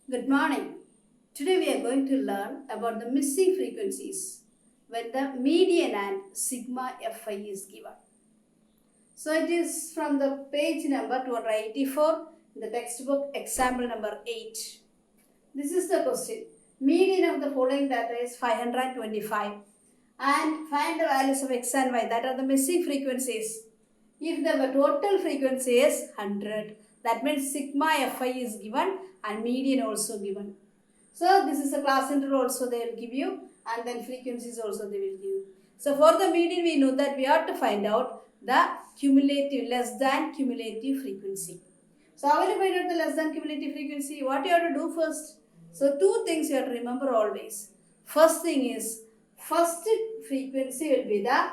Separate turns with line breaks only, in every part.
Good morning. Today we are going to learn about the missing frequencies when the median and sigma Fi is given. So it is from the page number 284 in the textbook example number 8. This is the question. Median of the following data is 525 and find the values of x and y, that are the missing frequencies. If the total frequency is 100, that means sigma Fi is given and median also given. So this is a class interval also they will give you, and then frequencies also they will give you. So for the median we know that we have to find out the cumulative less than cumulative frequency. So how will you find out the less than cumulative frequency? What you have to do first? So two things you have to remember always. First thing is, first frequency will be the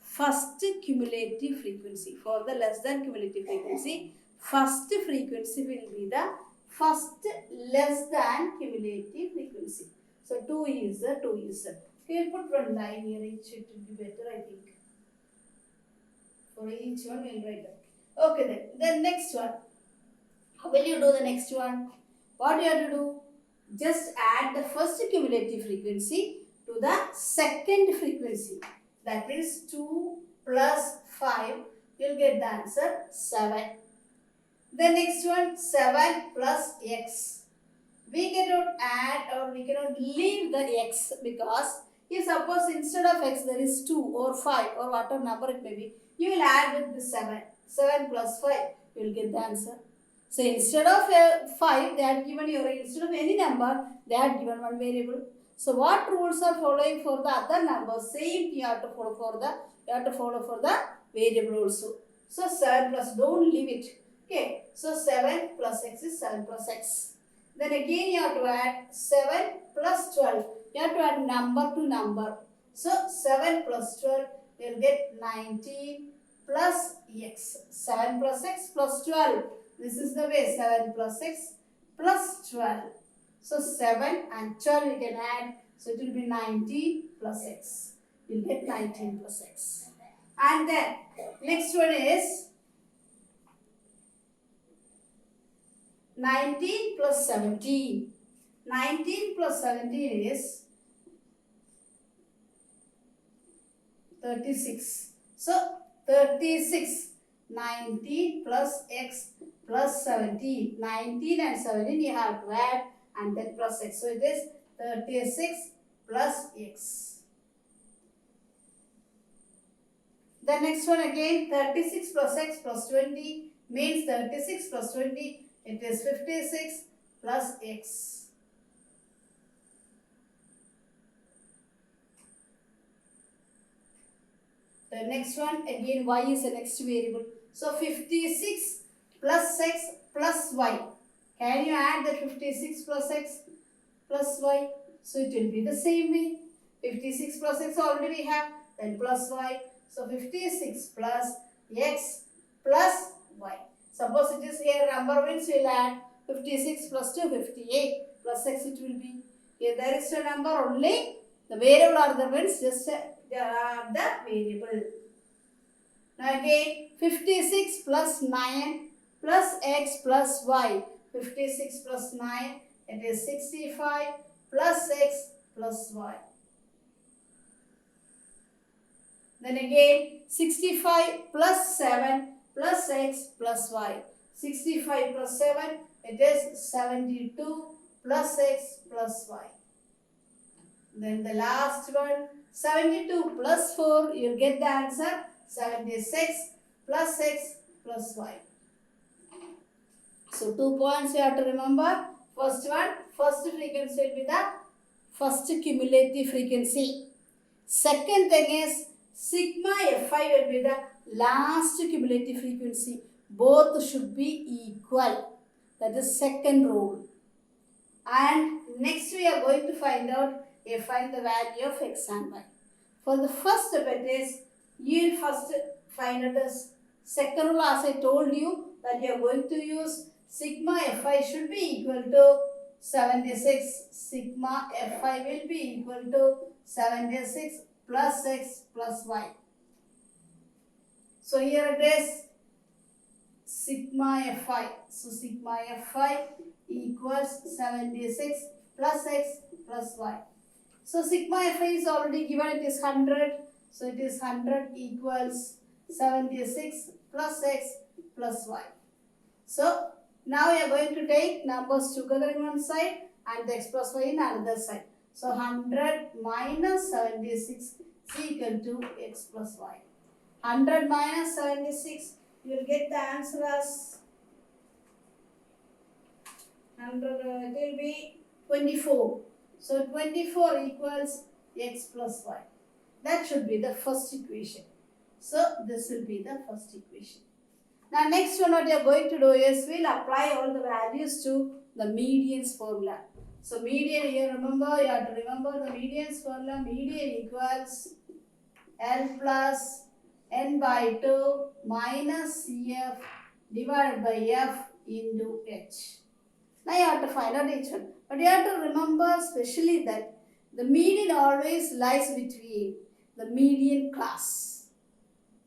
first cumulative frequency. For the less than cumulative frequency, first frequency will be the first less than cumulative frequency. So 2 is the 2 is the. Okay, put one line here, it will be better, I think. For each one we'll write that. Okay then next one. How will you do the next one? What do you have to do? Just add the first cumulative frequency to the second frequency. That means 2 plus 5, you'll get the answer 7. The next one, 7 plus x. We cannot add or we cannot leave the x, because if suppose instead of x there is 2 or 5 or whatever number it may be, you will add with the 7. 7 plus 5, you will get the answer. So instead of 5, they had given you, instead of any number, they had given one variable. So what rules are following for the other numbers? Same you have to follow for the variable also. So 7 plus, don't leave it. Okay, so 7 plus x is 7 plus x. Then again you have to add 7 plus 12. You have to add number to number. So 7 plus 12, you will get 19 plus x. 7 plus x plus 12. This is the way, 7 plus x plus 12. So 7 and 12 you can add. So it will be 19 plus x. You will get 19 plus x. And then next one is 19 plus 17. 19 plus 17 is 36. So 36. 19 plus x plus 17. 19 and 17 you have to add and then plus x. So it is 36 plus x. The next one again, 36 plus x plus 20 means 36 plus 20. It is 56 plus x. The next one again, y is the next variable. So 56 plus x plus y. Can you add the 56 plus x plus y? So it will be the same way. 56 plus x already we have, then plus y. So 56 plus x plus y. Suppose it is here number means we will add 56 plus 2, 58 plus x it will be. Here there is a number only, the variable are the means just the variable. Now again 56 plus 9 plus x plus y. 56 plus 9, it is 65 plus x plus y. Then again 65 plus 7 plus x plus y. 65 plus 7, it is 72 plus x plus y. Then the last one, 72 plus 4, you will get the answer 76 plus x plus y. So 2 points you have to remember. First one, first frequency will be the first cumulative frequency. Second thing is sigma Fi will be the last cumulative frequency. Both should be equal. That is second rule. And next we are going to find out, find the value of x and y. For the first step it is, you will first find out the second rule, as I told you that you are going to use sigma Fi should be equal to 76. Sigma Fi will be equal to 76 plus x plus y. So here it is sigma Fi. So sigma Fi equals 76 plus x plus y. So sigma Fi is already given, it is 100. So it is 100 equals 76 plus x plus y. So now we are going to take numbers together in one side and the x plus y in another side. So 100 minus 76 is equal to x plus y. 100 minus 76, you will get the answer as 100, it will be 24. So 24 equals x plus y. That should be the first equation. So this will be the first equation. Now next one what we are going to do is we will apply all the values to the median's formula. So median here, remember, you have to remember the median's formula. Median equals L plus n by 2 minus CF divided by F into H. Now you have to find out each one. But you have to remember especially that the median always lies between the median class.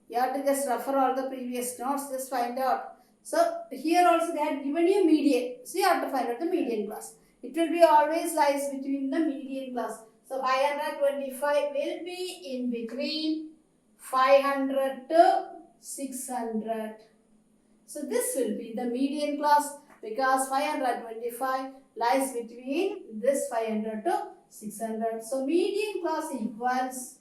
You have to just refer all the previous notes, just find out. So here also they have given you median. So you have to find out the median class. It will be always lies between the median class. So 525 will be in between 500 to 600. So this will be the median class because 525 lies between this 500 to 600. So median class equals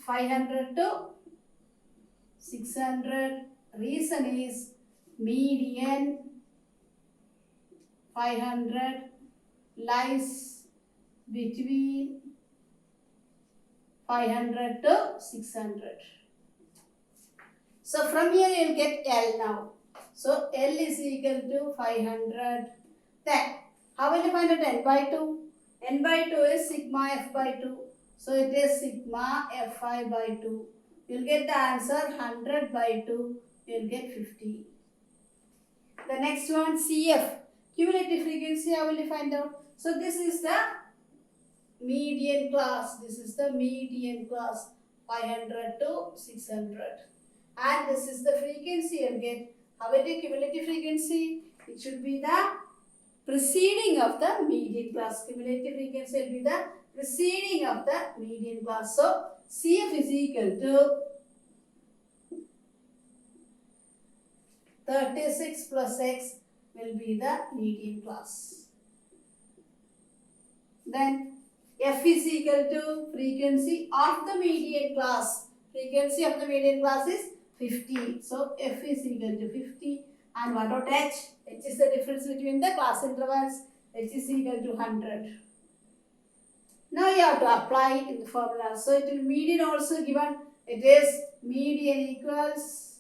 500 to 600. Reason is median 500 lies between 500 to 600. So from here you will get L now. So L is equal to 500. Then how will you find out n by 2? N by 2 is sigma F by 2. So it is sigma Fi by 2. You will get the answer 100 by 2. You will get 50. The next one CF. Cumulative frequency, how will you find out? So this is the median class. This is the median class 500 to 600. And this is the frequency you will get. How will you cumulative frequency? It should be the preceding of the median class. Cumulative frequency will be the preceding of the median class. So CF is equal to 36 plus x will be the median class. Then F is equal to frequency of the median class. Frequency of the median class is 50. So F is equal to 50. And what about H? H is the difference between the class intervals. H is equal to 100. Now you have to apply in the formula. So it will median also given. It is median equals,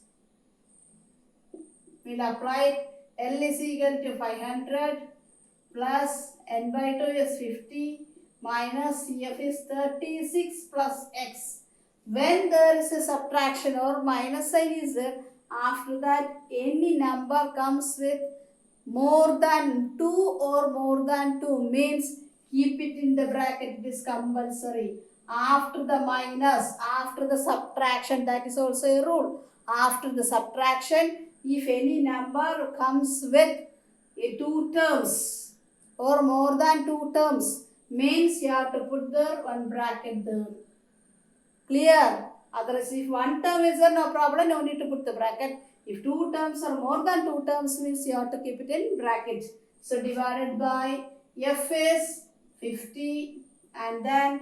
we'll apply L is equal to 500 plus n by 2 is 50 minus CF is 36 plus x. When there is a subtraction or minus sign is there, after that any number comes with more than 2 or more than 2 means keep it in the bracket, it is compulsory. After the minus, after the subtraction, that is also a rule. After the subtraction, if any number comes with 2 terms or more than 2 terms, means you have to put there one bracket there. Clear? Otherwise, if one term is there, no problem, no need to put the bracket. If 2 terms or more than 2 terms means you have to keep it in brackets. So divided by F is 50 and then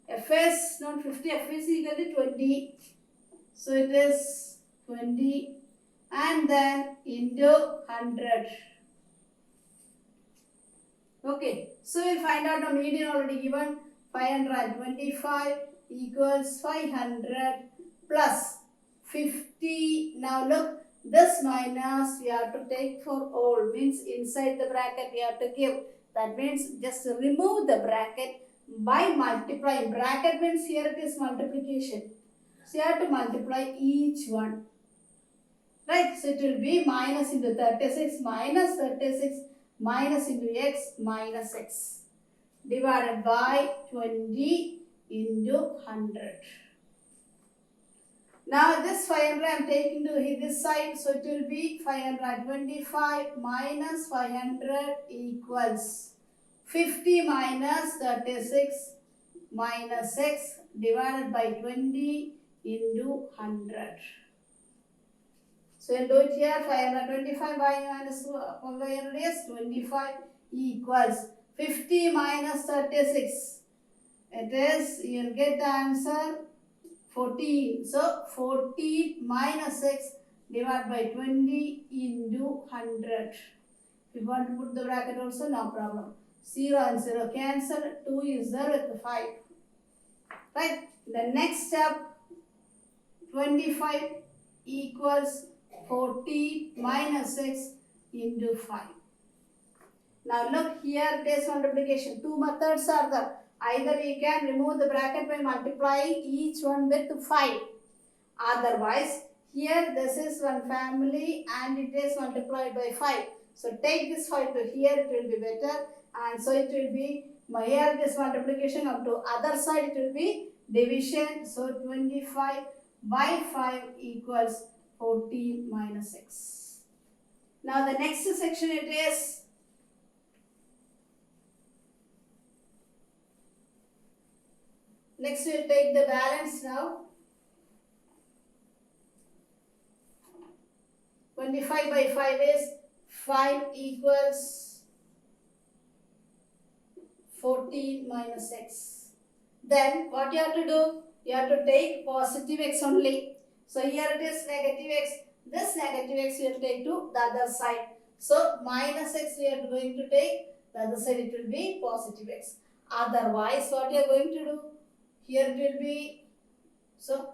F is not 50, F is equal to 20. So it is 20 and then into 100. Okay, so we'll find out the median already given. 525 equals 500 plus 50. Now look, this minus we have to take for all, means inside the bracket we have to give. That means just remove the bracket by multiplying. Bracket means here it is multiplication. So you have to multiply each one. Right, so it will be minus into 36 minus 36 minus into x minus x divided by 20 into 100. Now this 500 I am taking to this side, so it will be 525 minus 500 equals 50 minus 36 minus 6 divided by 20 into 100. So we'll do it here. 525 minus 500 is 25 equals 50 minus 36. It is, you'll get the answer 14. So 14 minus 6 divided by 20 into 100. If you want to put the bracket also, no problem. 0 and 0 cancel. 2 is there with 5. Right? The next step, 25 equals 14 minus 6 into 5. Now look here, base multiplication. Two methods are there. Either we can remove the bracket by multiplying each one with 5. Otherwise, here this is one family and it is multiplied by 5. So take this 5 to here, it will be better. And so it will be, here this multiplication up to other side, it will be division. So 25 by 5 equals 14 minus 6. Now the next section it is next we'll take the balance now. 25 by 5 is 5 equals 14 minus 6. Then what you have to do? You have to take positive x only. So here it is negative x. This negative x you will take to the other side. So minus x we are going to take. The other side it will be positive x. Otherwise what you are going to do? Here it will be, so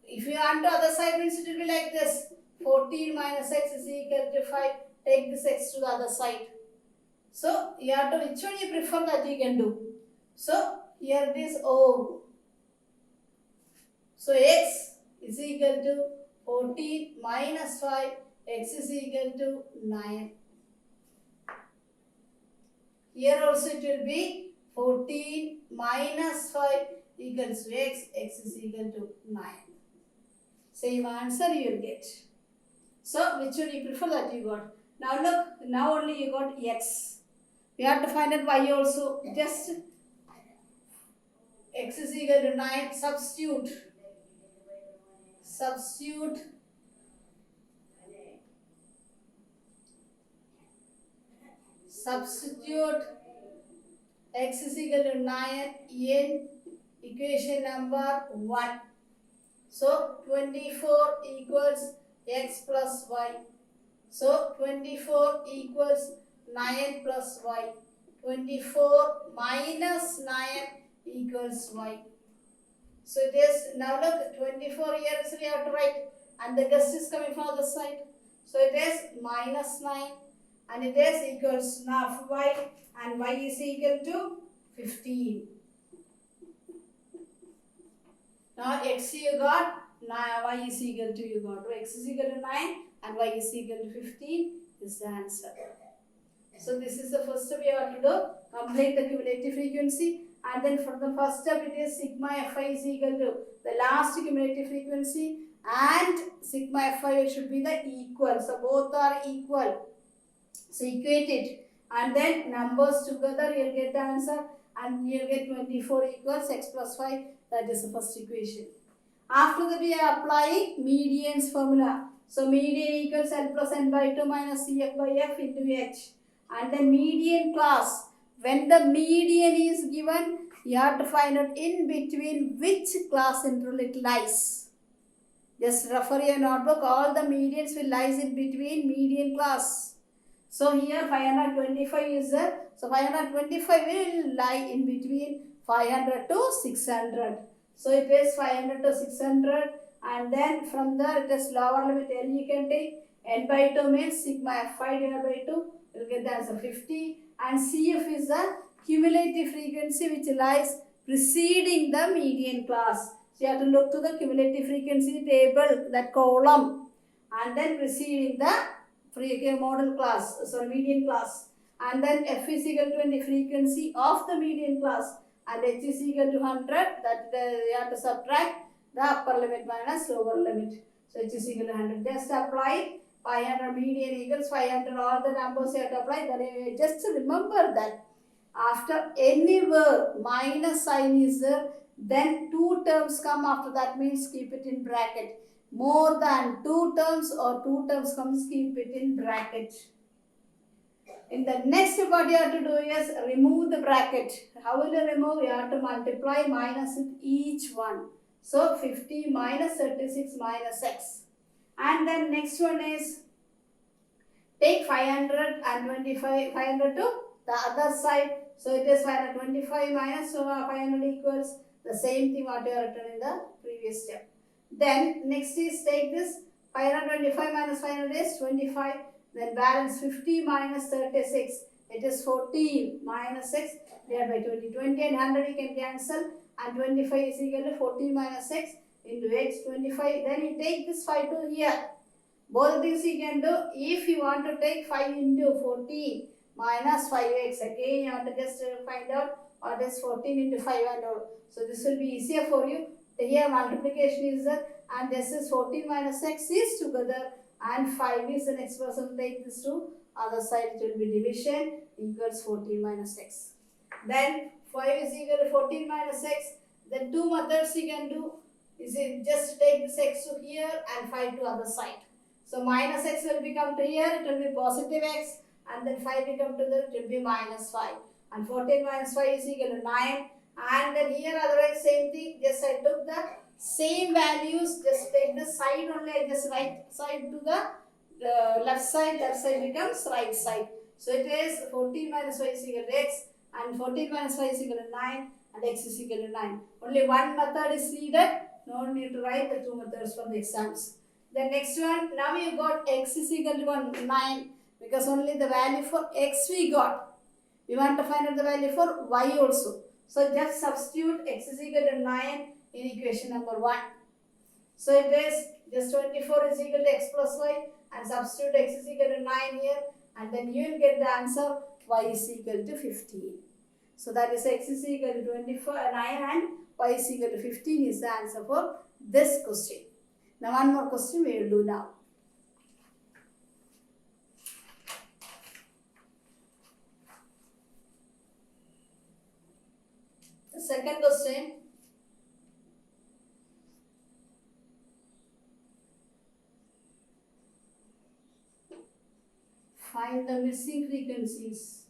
if you want to other side means it will be like this. 14 minus x is equal to 5. Take this x to the other side. So you have to, which one you prefer that you can do. So here it is O. So x is equal to 14 minus 5. X is equal to 9. Here also it will be 14 minus 5 equals to x. X is equal to 9. Same answer you will get. So which one you prefer that you got. Now look, now only you got x. We have to find out y also. Just x is equal to 9. Substitute x is equal to 9 in equation number 1. So 24 equals x plus y. So 24 equals 9 plus y. 24 minus 9 equals y. So it is, now look, 24 here, so we have to write, and the gust is coming from the other side. So it is minus 9 and it is equals now y, and y is equal to 15. Now x you got, now y is equal to you got. X is equal to 9 and y is equal to 15 is the answer. So this is the first step you have to do. Complete the cumulative frequency. And then for the first step it is sigma fi is equal to the last cumulative frequency and sigma fi should be the equal. So both are equal. So equate it. And then numbers together you'll get the answer and you'll get 24 equals x plus 5. That is the first equation. After that we are applying median's formula. So median equals L plus n by 2 minus CF by F into H. And then median class. When the median is given, you have to find out in between which class interval it lies. Just refer your notebook. All the medians will lies in between median class. So here 525 is there. So 525 will lie in between 500 to 600. So it is 500 to 600. And then from there it is lower limit L you can take. N by 2 means sigma F5 divided by 2. You will get the answer 50. And CF is the cumulative frequency which lies preceding the median class. So you have to look to the cumulative frequency table, that column, and then preceding the model class, median class. And then F is equal to the frequency of the median class. and h is equal to 100, that you have to subtract the upper limit minus lower limit. So h is equal to 100. Just apply 500 median equals 500, all the numbers you have to apply. Then just remember that after any word minus sign is there, then two terms come after that, means keep it in bracket. More than two terms or two terms comes, keep it in bracket. In the next, what you have to do is remove the bracket. How will you remove? You have to multiply minus with each one. So 50 minus 36 minus x. And then next one is take 500 to the other side. So it is 525 minus 500 equals the same thing what you have written in the previous step. Then next is take this 525 minus 500 is 25. Then balance 50 minus 36. It is 14 minus x divided by 20. 20 and 100 you can cancel. And 25 is equal to 14 minus x into x 25. Then you take this 5 to here. Both things you can do. If you want to take 5 into 14 minus 5x, again you have to just find out what is 14 into 5 and all. So this will be easier for you. Here multiplication is there, and this is 14 minus x is together, and 5 is the next person. Take this to other side, it will be division equals 14 minus x. Then 5 is equal to 14 minus x. Then two methods you can do is just take this x to here and 5 to other side. So minus x will become to here, it will be positive x, and then 5 will come to the, it will be minus 5. And 14 minus 5 is equal to 9. And then here otherwise same thing, just I took the same values, just take the side only, I just right side to the left side becomes right side. So it is 14 minus 5 is equal to x, and 14 minus 5 is equal to 9, and x is equal to 9. Only one method is needed, no need to write the two methods from the exams. The next one, now you got x is equal to 9, because only the value for x we got. We want to find out the value for y also. So just substitute x is equal to 9 in equation number 1. So it is just 24 is equal to x plus y, and substitute x is equal to 9 here, and then you will get the answer y is equal to 15. So that is x is equal to 9 and y is equal to 15 is the answer for this question. Now one more question we will do now. The second question. Find the missing frequencies.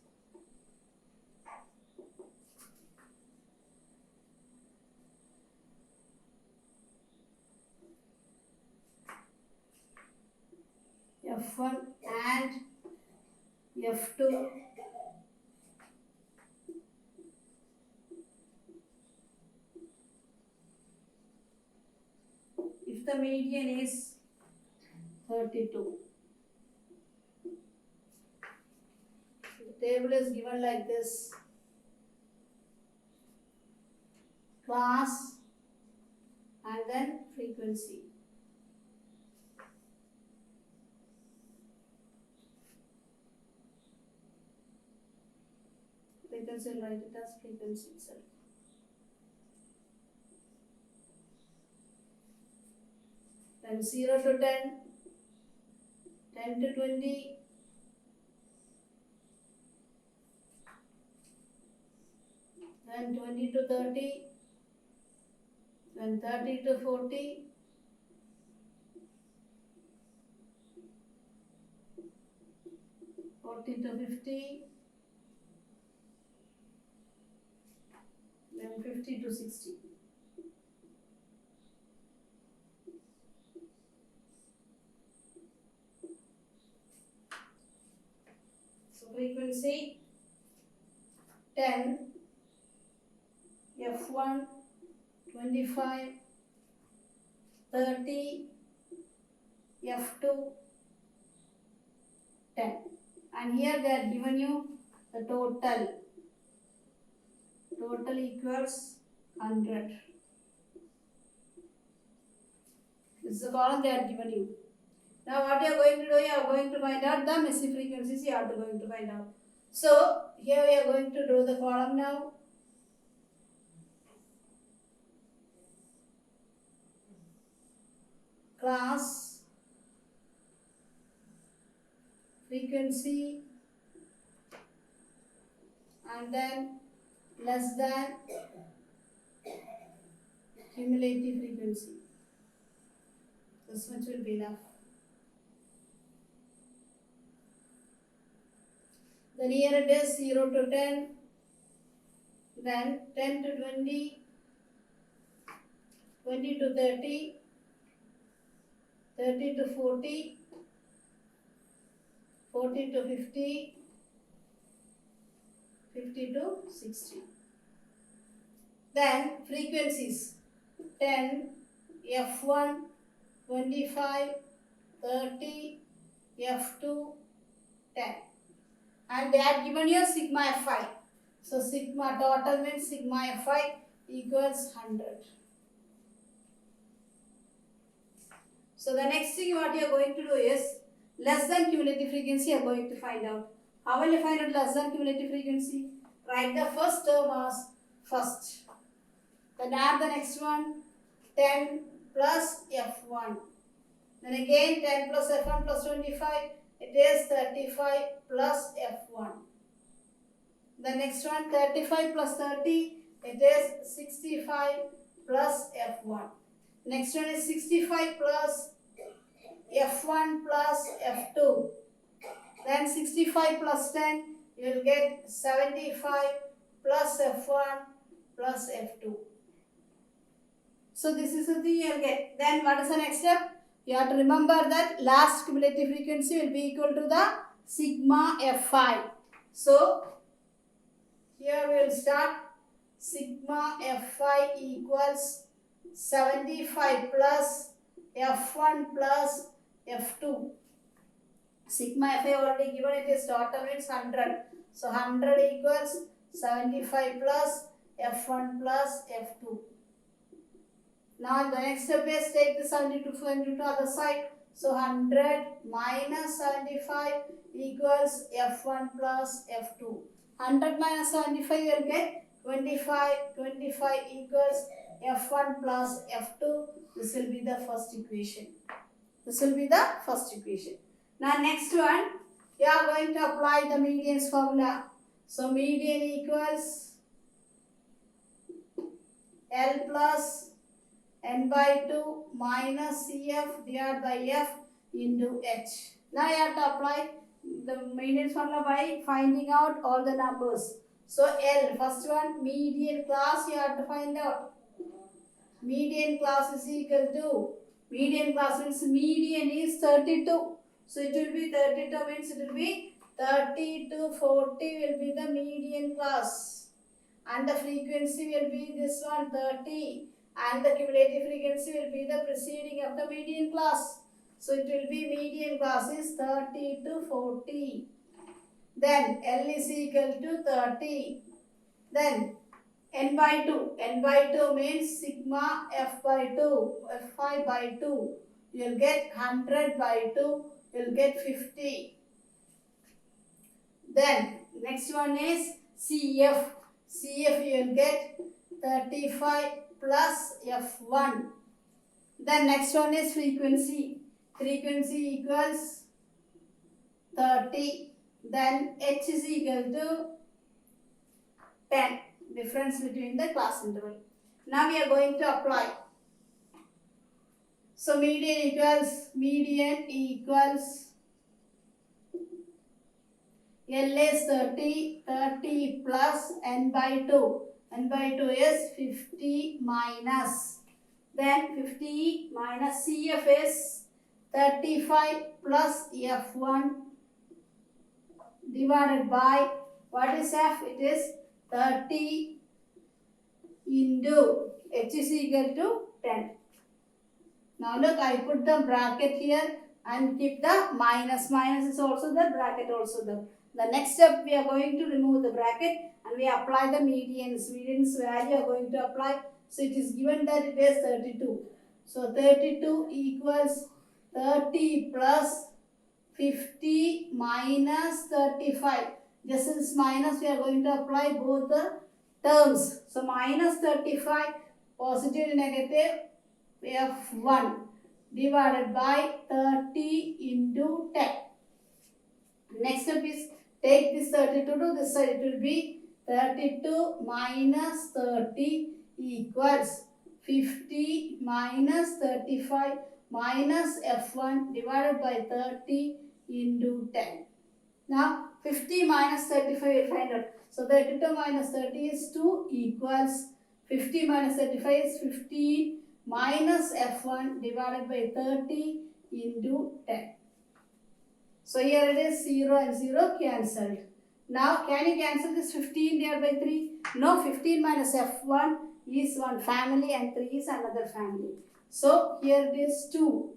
F1 and F2 if the median is 32. The table is given like this: class and then frequency. Frequency, will write it as frequency itself. Then 0 to 10, 10 to 20, 20 to 30, then 30 to 40, 40 to 50, then 50 to 60. So frequency 10, F1 25, 30, F2 10. And here they are given you the total. Total equals 100. This is the column they are given you. Now what you are going to do, you are going to find out the missing frequencies, you are going to find out. So here we are going to draw the column now. class frequency and then less than cumulative frequency. This much will be enough. Then here it is 0 to 10, then 10 to 20, 20 to 30, 30 to 40, 40 to 50, 50 to 60. Then frequencies 10, F1, 25, 30, F2, 10. And they have given you sigma Fi. So sigma total means sigma Fi equals 100. So the next thing what you are going to do is less than cumulative frequency you are going to find out. How will you find out less than cumulative frequency? Write the first term as first. Then add the next one 10 plus F1. Then again 10 plus F1 plus 25. It is 35 plus F1. The next one 35 plus 30. It is 65 plus F1. Next one is 65 plus F1 plus F2. Then 65 plus 10. You will get 75 plus F1 plus F2. So this is the thing you will get. Then what is the next step? You have to remember that last cumulative frequency will be equal to the sigma Fi. So here we will start sigma Fi equals 75 plus F1 plus F2. Sigma Fi already given, it is total means 100. So 100 equals 75 plus F1 plus F2. Now the next step is take the 72 to the other side. So 100 minus 75 equals F1 plus F2. 100 minus 75 you will get 25. 25 equals F1 plus F2. This will be the first equation. This will be the first equation. Now next one, you are going to apply the median's formula. So median equals L plus n by 2 minus Cf divided by F into H. Now you have to apply the median formula by finding out all the numbers. So L, first one, median class you have to find out. Median class is equal to, median class means median is 32. So it will be 32 means it will be 30 to 40 will be the median class. And the frequency will be this one 30. And the cumulative frequency will be the preceding of the median class. So it will be median class is 30 to 40. Then L is equal to 30. Then n by 2. N by 2 means sigma F by 2. Fi by 2. You will get 100 by 2. You will get 50. Then next one is CF. CF you will get 35 plus F1. Then next one is frequency. Frequency equals 30. Then H is equal to 10. Difference between the class interval. Now we are going to apply. So median equals L is 30. 30 plus n by 2. N by 2 is 50 minus. Then 50 minus CF is 35 plus F1 divided by, what is F? It is 30 into H is equal to 10. Now look, I put the bracket here and keep the minus. Minus is also the bracket also the. The next step we are going to remove the bracket and we apply the medians. Medians value are going to apply. So it is given that it is 32. So 32 equals 30 plus 50 minus 35. Just as minus we are going to apply both the terms. So minus 35 positive negative F1 divided by 30 into 10. Next step is take this 32 to this side. It will be 32 minus 30 equals 50 minus 35 minus F1 divided by 30 into 10. Now 50 minus 35 we'll find out. So 32 minus 30 is 2 equals 50 minus 35 is 15 minus F1 divided by 30 into 10. So here it is 0 and 0 cancelled. Now can you cancel this 15 divided by 3? No, 15 minus F1 is one family and 3 is another family. So here it is 2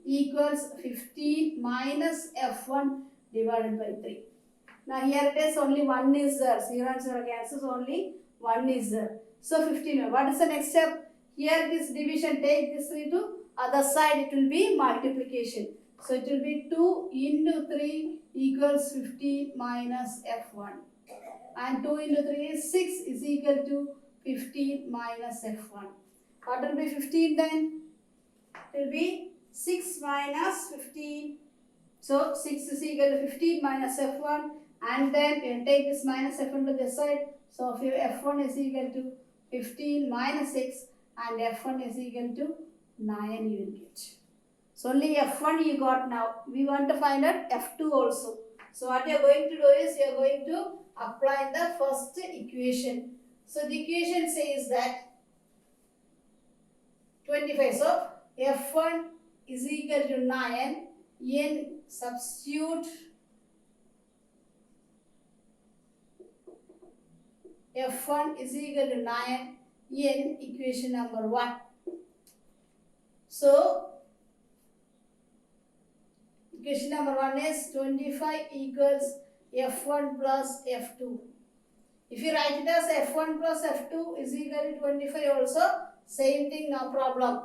equals 15 minus F1 divided by 3. Now here it is only 1 is there. 0 and 0 cancels, only 1 is there. So 15. What is the next step? Here this division, take this 3 to other side, it will be multiplication. So it will be 2 into 3 equals 15 minus F1. And 2 into 3 is 6 is equal to 15 minus F1. What will be 15 then? It will be 6 minus 15. So 6 is equal to 15 minus F1. And then we will take this minus F1 to this side. So if your F1 is equal to 15 minus 6 and F1 is equal to 9 you will get. So only F1 you got now. We want to find out F2 also. So what you are going to do is you are going to apply the first equation. So the equation says that 25. So F1 is equal to 9 in substitute F1 is equal to 9 in equation number 1. So equation number 1 is 25 equals F1 plus F2. If you write it as F1 plus F2 is equal to 25 also, same thing, no problem.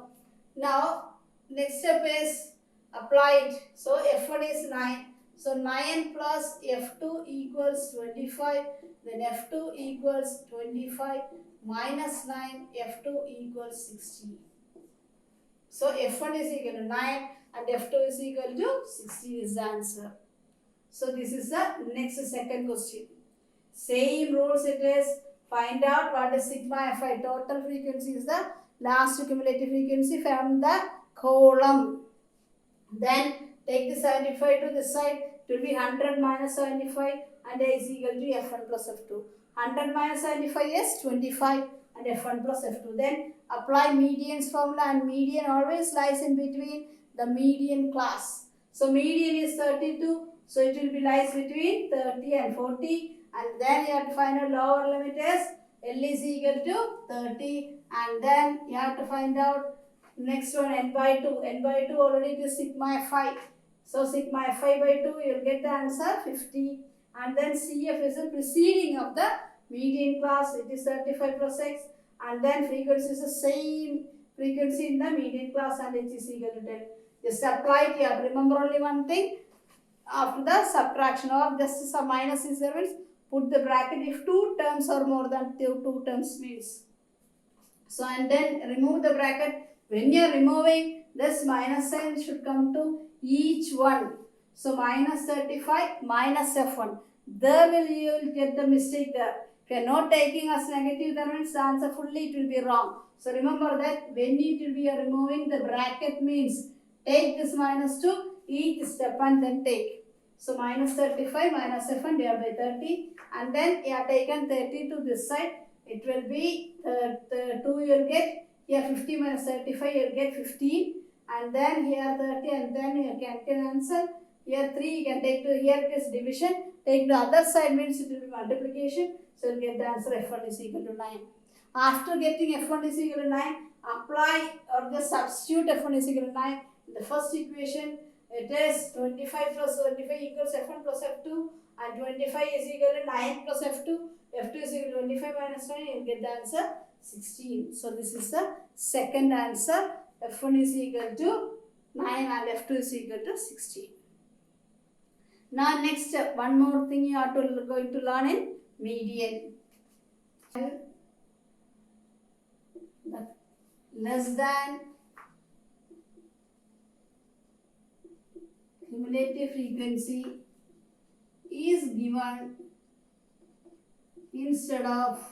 Now, next step is apply it. So, F1 is 9. So, 9 plus F2 equals 25. Then F2 equals 25 minus 9, F2 equals 16. So, F1 is equal to 9 and F2 is equal to 16 is the answer. So, this is the next second question. Same rules it is. Find out what is sigma Fi. Total frequency is the last cumulative frequency from the column. Then take the 75 to this side. It will be 100 minus 75 and A is equal to F1 plus F2. 100 minus 75 is 25 and F1 plus F2. Then apply median's formula, and median always lies in between the median class. So median is 32. So it will be lies between 30 and 40. And then you have to find out lower limit is L is equal to 30. And then you have to find out next one n by 2. N by 2 already it is sigma Fi. So sigma Fi by 2 you will get the answer 50. And then CF is the preceding of the median class. It is 35 plus X. And then frequency is the same frequency in the median class and H is equal to 10. Just apply it here. Remember only one thing. After the subtraction or just some minus is there means put the bracket if two terms or more than two terms means. So and then remove the bracket. When you are removing, this minus sign should come to each one. So minus 35 minus F1. There you will get the mistake there. If you are not taking as negative, that means the answer fully it will be wrong. So remember that when it will be removing the bracket means take this minus to each step and then take. So minus 35 minus F1 divided by 30, and then you have taken 30 to this side. It will be 2 you will get. Here 50 minus 35 you will get 15, and then here 30, and then you can answer. Here 3 you can take to here it is division. Take the other side means it will be multiplication. So you will get the answer F1 is equal to 9. After getting F1 is equal to 9, apply or just substitute F1 is equal to 9 in the first equation. It is 25 plus 25 equals F1 plus F2, and 25 is equal to 9 plus F2. F2 is equal to 25 minus 9, you will get the answer 16. So this is the second answer. F1 is equal to 9 and F2 is equal to 16. Now next one more thing you are going to learn in median. Less than cumulative frequency is given instead of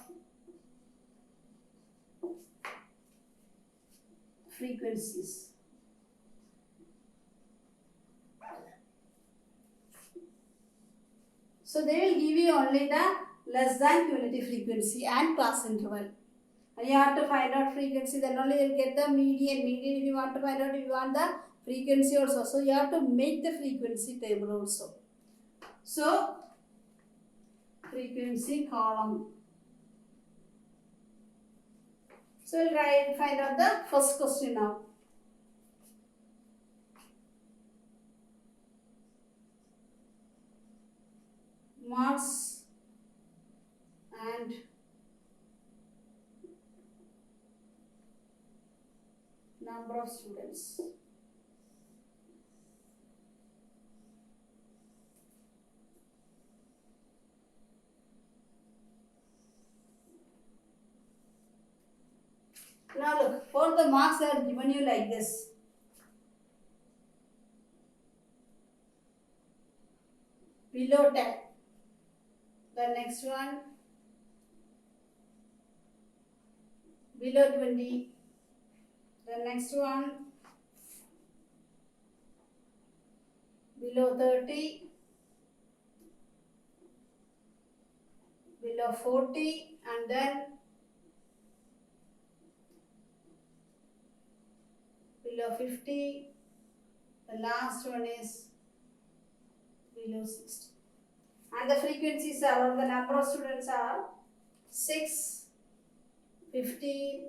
frequencies. So they will give you only the less than cumulative frequency and class interval. And you have to find out frequency, then only you will get the median. Median if you want to find out, if you want the frequency also. So you have to make the frequency table also. So frequency column. So we'll find out the first question now. Marks and number of students. Now look, for the marks I have given you like this. Below 10. The next one, below 20. The next one, below 30. Below 40, and then below 50. The last one is below 60. And the frequencies are, the number of students are 6, 15,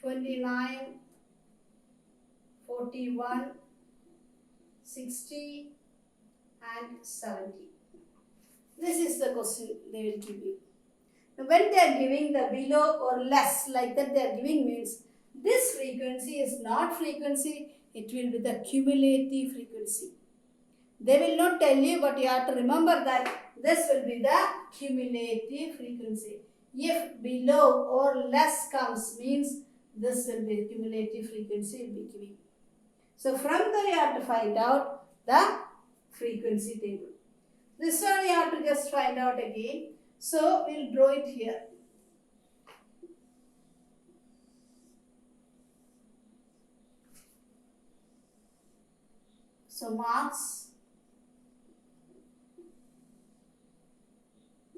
29, 41, 60 and 70. This is the question they will give you. Now when they are giving the below or less, like that they are giving, means this frequency is not frequency, it will be the cumulative frequency. They will not tell you, but you have to remember that this will be the cumulative frequency. If below or less comes, means this will be cumulative frequency will be giving. So from there you have to find out the frequency table. This one you have to just find out again. So we'll draw it here. So marks,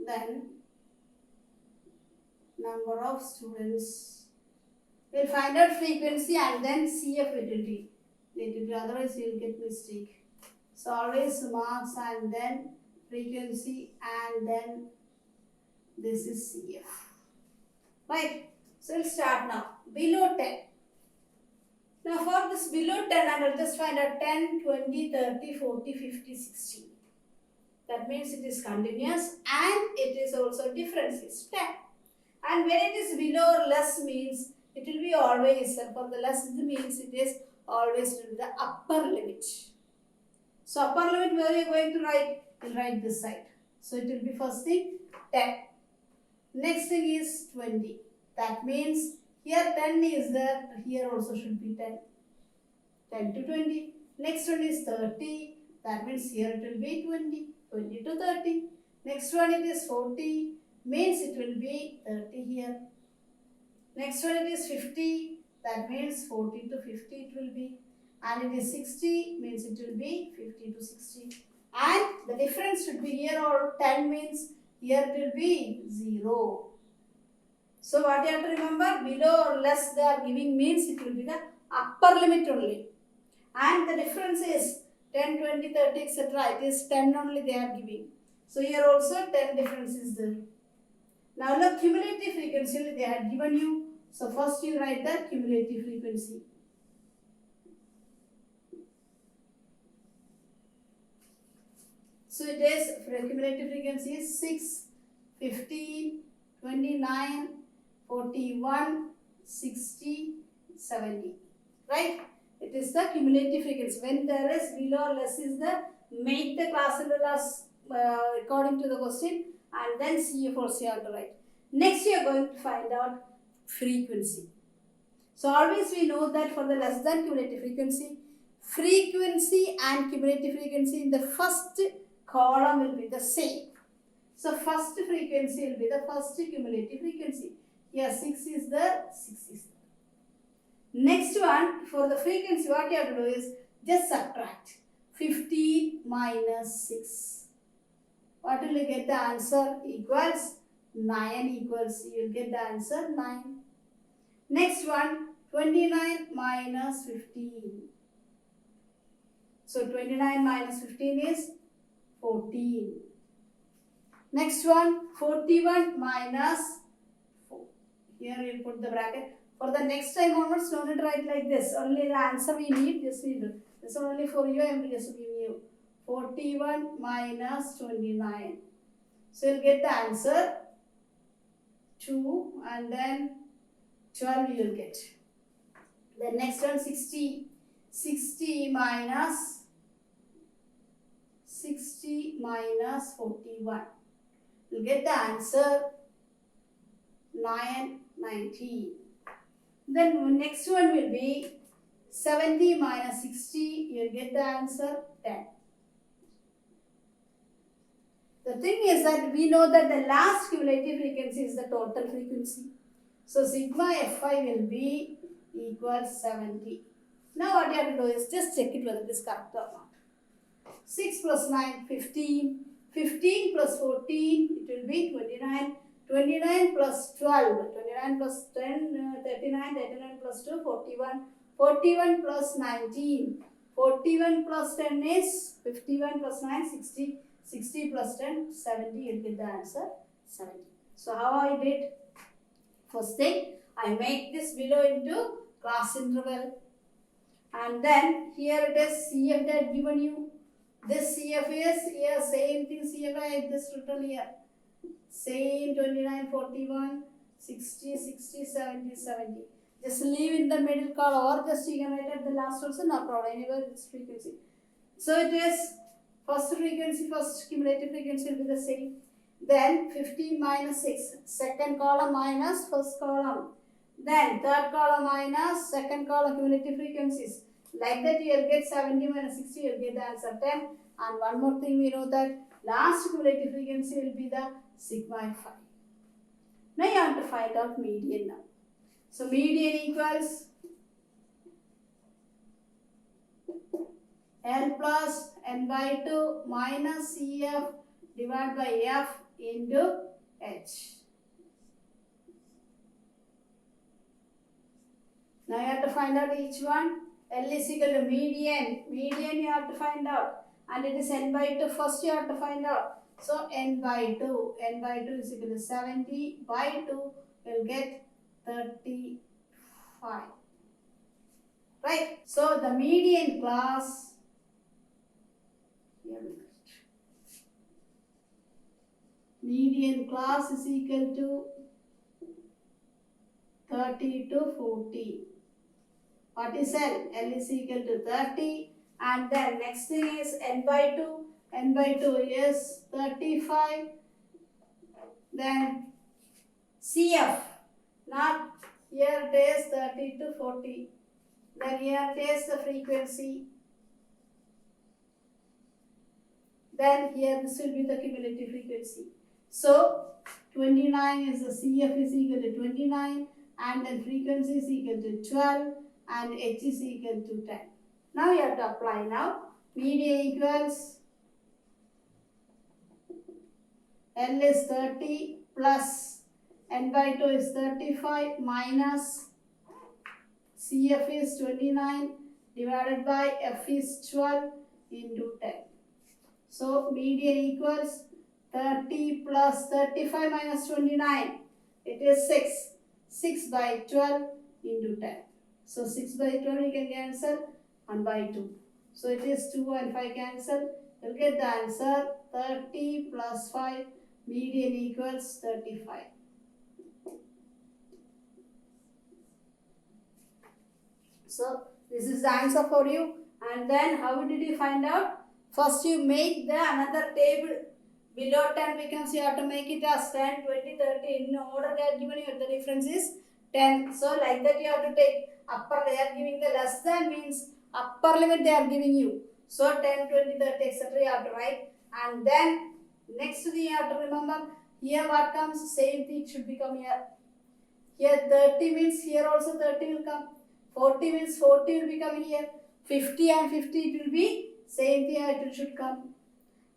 then number of students. We'll find out frequency and then CF it will be. Otherwise you will get mistake. So always marks and then frequency and then this is CF. Right. So we'll start now. Below 10. Now for this below 10, I will just find out 10, 20, 30, 40, 50, 60. That means it is continuous and it is also difference is 10. And when it is below or less means it will be always, for the less means it is always to the upper limit. So upper limit where you are going to write? You will write this side. So it will be first thing 10. Next thing is 20. That means here 10 is there, here also should be 10. 10 to 20. Next one is 30. That means here it will be 20. 20 to 30. Next one it is 40. Means it will be 30 here. Next one it is 50. That means 40 to 50 it will be. And it is 60. Means it will be 50 to 60. And the difference should be here, or 10 means here it will be 0. So what you have to remember, below or less they are giving means it will be the upper limit only. And the difference is 10, 20, 30, etc. It is 10 only they are giving. So here also 10 difference is there. Now the cumulative frequency they had given you. So first you write the cumulative frequency. So it is, cumulative frequency is 6, 15, 29, 41, 60, 70. Right? It is the cumulative frequency. When there is below or less is the, make the class as according to the question, and then CF also you have to write. Next you are going to find out frequency. So always we know that for the less than cumulative frequency, frequency and cumulative frequency in the first column will be the same. So first frequency will be the first cumulative frequency. Here 6 is there, 6 is there. Next one, for the frequency, what you have to do is just subtract 15 minus 6. What will you get the answer? Equals 9 equals, you will get the answer 9. Next one, 29 minus 15. So 29 minus 15 is 14. Next one, 41 minus 4. Here you put the bracket. For the next time onwards, don't need to write like this. Only the answer we need, just we do. This is only for you, I am just giving you. 41 minus 29. So you'll get the answer 2 and then 12 you will get. The next one 60. 60 minus 41. You'll get the answer 990. Then next one will be 70 minus 60. You'll get the answer 10. The thing is that we know that the last cumulative frequency is the total frequency. So sigma Fi will be equals 70. Now what you have to do is just check it whether it is correct or not. 6 plus 9, 15. 15 plus 14, it will be 29. 29 plus 12, 29 plus 10, 39, 39 plus 2, 41. 41 plus 19, 41 plus 10 is 51 plus 9, 60. 60 plus 10, 70, you'll get the answer 70. So how I did? First thing, I make this below into class interval. And then here it is CF that given you. This CF is here, same thing CF I just written here. Same 29, 41, 60, 60, 70, 70. Just leave in the middle column or just you can write at the last also, no problem, anywhere it's frequency. So it is first frequency, first cumulative frequency will be the same. Then 15 minus 6, second column minus first column. Then third column minus second column cumulative frequencies. Like that you will get 70 minus 60, you will get the answer 10. And one more thing we know that last cumulative frequency will be the sigma Fi. Now you have to find out median now. So median equals L plus n by 2 minus CF divided by F into H. Now you have to find out each one. L is equal to median. Median you have to find out. And it is n by 2. First you have to find out. So n by 2. N by 2 is equal to 70 by 2. You will get 35. Right. So the median class. Median class is equal to 30 to 40. What is L? L is equal to 30. And then next thing is n by 2. N by 2 is 35. Then CF. Not here it is 30 to 40. Then here it is the frequency. Then here this will be the cumulative frequency. So 29 is the CF is equal to 29 and then frequency is equal to 12 and H is equal to 10. Now you have to apply now. Median equals L is 30 plus n by 2 is 35 minus CF is 29 divided by F is 12 into 10. So median equals 30 plus 35 minus 29. It is 6. 6 by 12 into 10. So 6 by 12 you can cancel 1 by 2. So it is 2 and 5 cancel. You will get the answer 30 plus 5. Median equals 35. So this is the answer for you. And then how did you find out? First you make the another table. Below 10 becomes you have to make it as 10, 20, 30. In order they are given you the difference is 10. So like that you have to take upper they are giving the less than means Upper limit they are giving you. So 10, 20, 30, etc. you have to write. And then next thing you have to remember, here what comes, same thing should become here. Here 30 means here also 30 will come. 40 means 40 will become here. 50 and 50 it will be same thing it should come.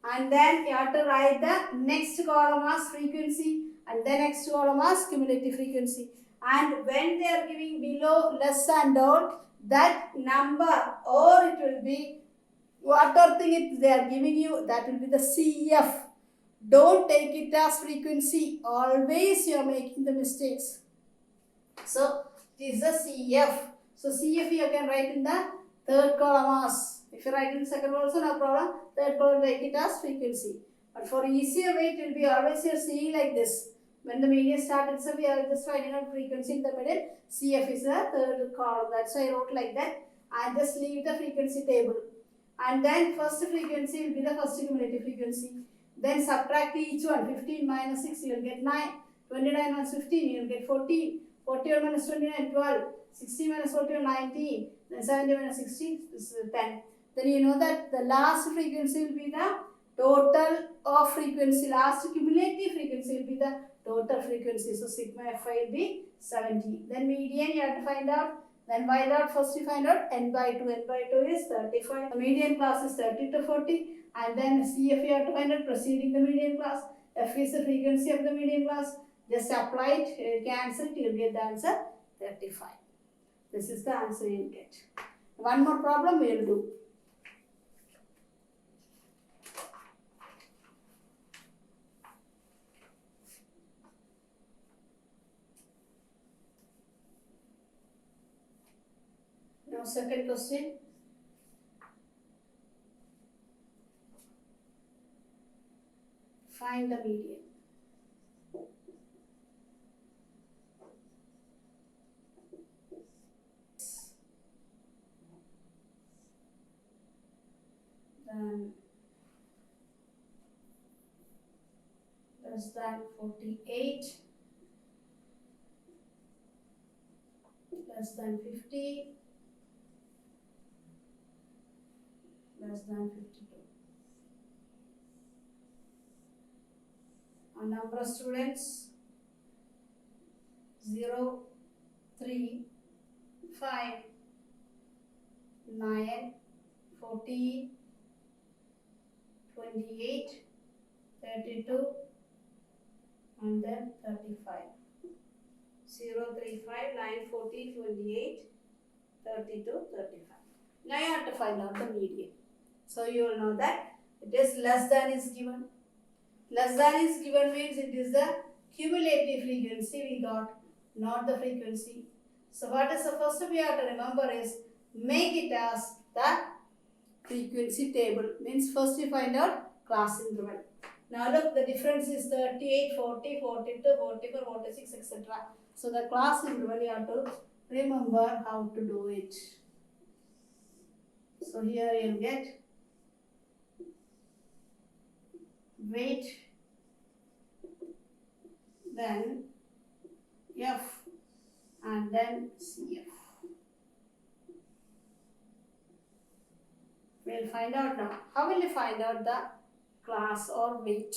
And then you have to write the next column as frequency and the next column as cumulative frequency. And when they are giving below, less and all, that number or it will be whatever thing they are giving you, that will be the CF. Don't take it as frequency. Always you are making the mistakes. So this is the CF. So CF you can write in the third column as. If you write in second also no problem. Third column write it as frequency. But for easier way it will be always you are seeing like this. When the median started, so we are just finding out frequency in the middle. CF is the third column. That's why I wrote like that. And just leave the frequency table. And then first frequency will be the first cumulative frequency. Then subtract each one. 15 minus 6 you will get 9. 29 minus 15 you will get 14. 41 minus 29 12. 60 minus 41 19. Then 70 minus 60 is 10. Then you know that the last frequency will be the total of frequency. Last cumulative frequency will be the total frequency. So sigma Fi will be 70. Then median you have to find out. Then y dot first you find out n by 2. N by 2 is 35. The median class is 30 to 40. And then CF you have to find out preceding the median class. F is the frequency of the median class. Just apply it, cancel it, you will get the answer 35. This is the answer you will get. One more problem we will do. Now second question. Find the median. Then less than 48, less than 50, less than 52. A number of students 0, 3, 5, 9, 14, 28, 32 and then 35. 0, 3, 5, 9, 14, 28, 32, 35. Now you have to find out the median. So you will know that it is less than is given. Less than is given means it is the cumulative frequency we got, not the frequency. So what is the first we have to remember is make it as the frequency table. Means first you find out class interval. Now look, the difference is 38, 40, 42, 44, 46, etc. So the class interval you have to remember how to do it. So here you will get weight, then F and then CF. We'll find out now. How will you find out the class or weight?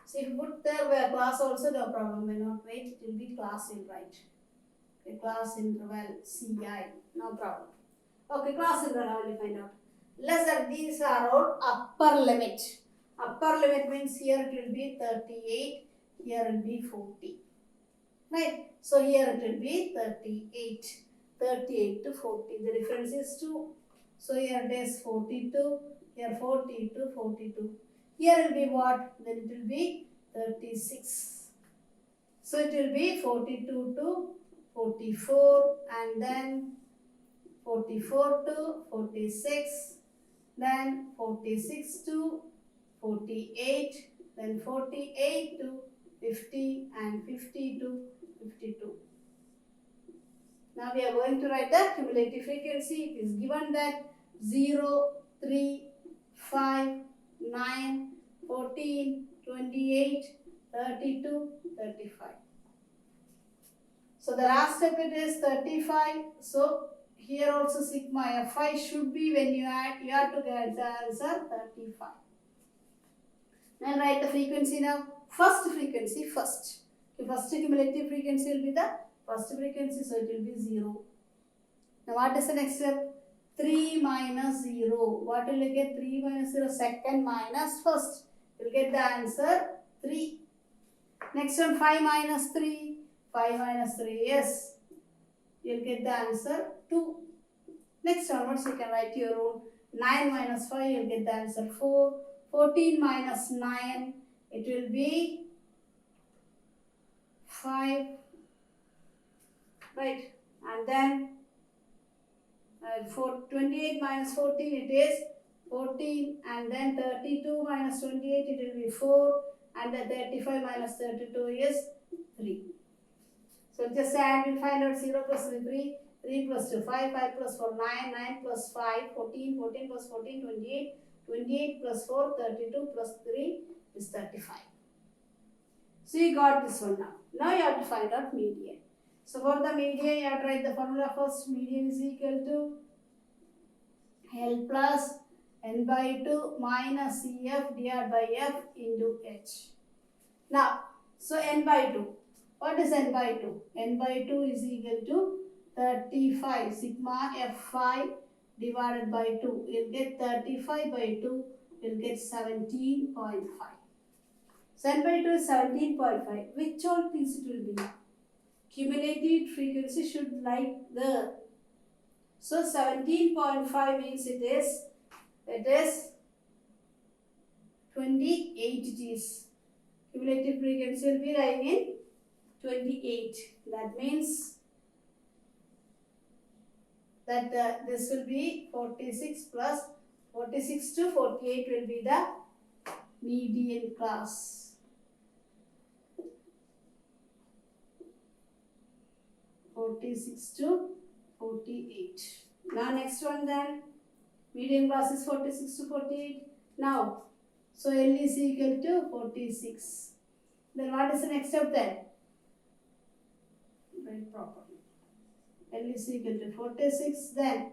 So if you put there where class also, no problem. When not weight, it will be class in right. Okay, class interval CI, no problem. Okay, class interval, how will you find out? Lesser, these are all upper limit. Upper limit means here it will be 38, here it will be 40. Right? So here it will be 38. 38 to 40. The difference is 2. So here it is 42, here 42, 42. Here it will be what? Then it will be 36. So it will be 42 to 44 and then 44 to 46. Then 46 to 48, then 48 to 50 and 50 to 52. Now we are going to write the cumulative frequency. It is given that 0, 3, 5, 9, 14, 28, 32, 35. So the last step it is 35. So here also sigma Fi should be, when you add, you have to get the answer 35. Now write the frequency now. First frequency first. The first cumulative frequency will be the first frequency, so it will be 0. Now what is the next step? 3 minus 0. What will you get? 3 minus 0, second minus first. You will get the answer 3. Next one, 5 minus 3. 5 minus 3, yes. You will get the answer 2. Next one, once you can write your own. 9 minus 5, you will get the answer 4. 14 minus 9, it will be 5. Right. And then 28 minus 14, it is 14. And then 32 minus 28, it will be 4. And then 35 minus 32 is 3. So just add, we'll find out 0 plus 3, 3 plus 2, 5, 5 plus 4, 9, 9 plus 5, 14, 14 plus 14, 28, 28 plus 4, 32 plus 3 is 35. So you got this one now. Now you have to find out median. So for the median, you have to write the formula first. Median is equal to L plus N by 2 minus CF divided by F into H. Now, so N by 2. What is N by 2? N by 2 is equal to 35 sigma F5 divided by 2. You'll get 35 by 2. You'll get 17.5. So N by 2 is 17.5. Which all things it will be? Cumulative frequency should like the. So 17.5 means it is 28 Gs. Cumulative frequency will be lying in 28. That means that this will be 46 plus 46 to 48 will be the median class. 46 to 48. Now next one then, median class is 46 to 48. Now, so L is equal to 46. Then what is the next step then? Write properly. L is equal to 46. Then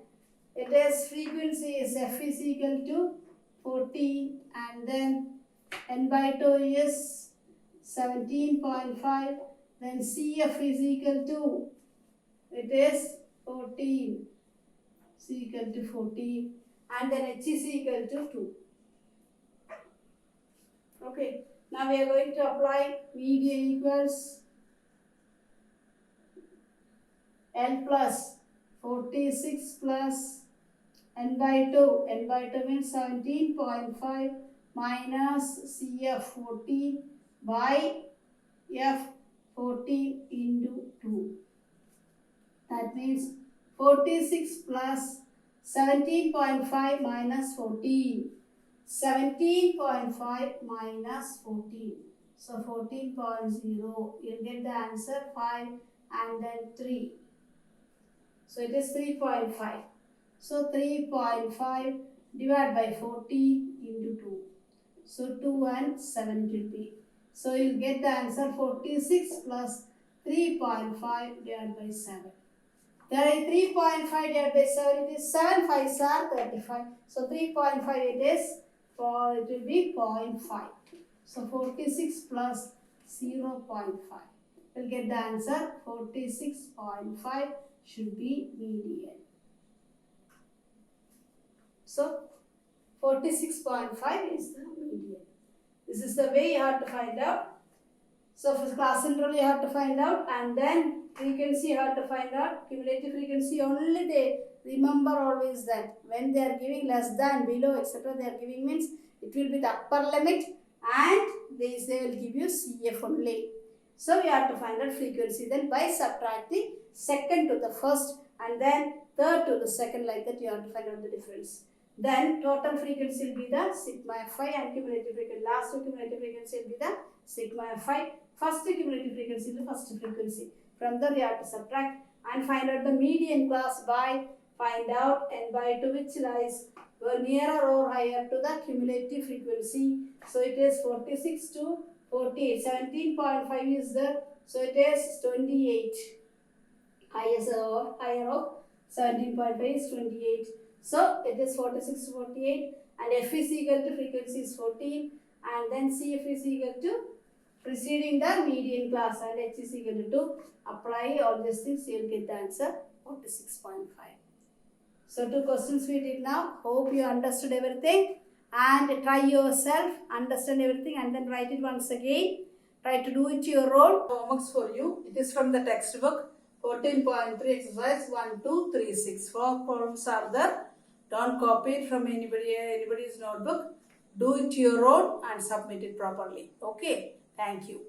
it is frequency is F is equal to 14, and then N by 2 is 17.5. Then CF is equal to, it is 14. C equal to 14, and then H is equal to 2. Okay, now we are going to apply median equals L plus 46 plus N by 2. N by 2 means 17.5 minus CF 14 by F 14 into 2. That means 46 plus 17.5 minus 14. 17.5 minus 14. So 14.0. You'll get the answer 5 and then 3. So it is 3.5. So 3.5 divided by 14 into 2. So 2 and 7 will be. So you'll get the answer 46 plus 3.5 divided by 7. There is 3.5 divided by 7, it is 7 5s are 35. So 3.5 it is, for it will be 0.5. So 46 plus 0.5. We'll get the answer 46.5 should be median. So 46.5 is the median. This is the way you have to find out. So for class interval you have to find out, and then frequency you have to find out. Cumulative frequency only they remember always that when they are giving less than, below, etc. they are giving means it will be the upper limit, and they will give you CF only. So you have to find out frequency, then by subtracting second to the first and then third to the second, like that you have to find out the difference. Then total frequency will be the sigma Fi, and cumulative frequency, last cumulative frequency will be the sigma Fi. First cumulative frequency is the first frequency. From there you have to subtract and find out the median class by find out N by 2 which lies nearer or higher to the cumulative frequency. So it is 46 to 48. 17.5 is there. So it is 28. Higher of 17.5 is 28. So it is 46 to 48, and F is equal to frequency is 14, and then CF is equal to preceding the median class, and H is equal to 2. Apply all these things, you will get the answer 46.5. So 2 questions we did now. Hope you understood everything, and try yourself, understand everything, and then write it once again. Try to do it your own. Homeworks for you. It is from the textbook. 14.3 exercise 1, 2, 3, 6. 4 problems are there. Don't copy it from anybody's notebook. Do it your own and submit it properly. Okay. Thank you.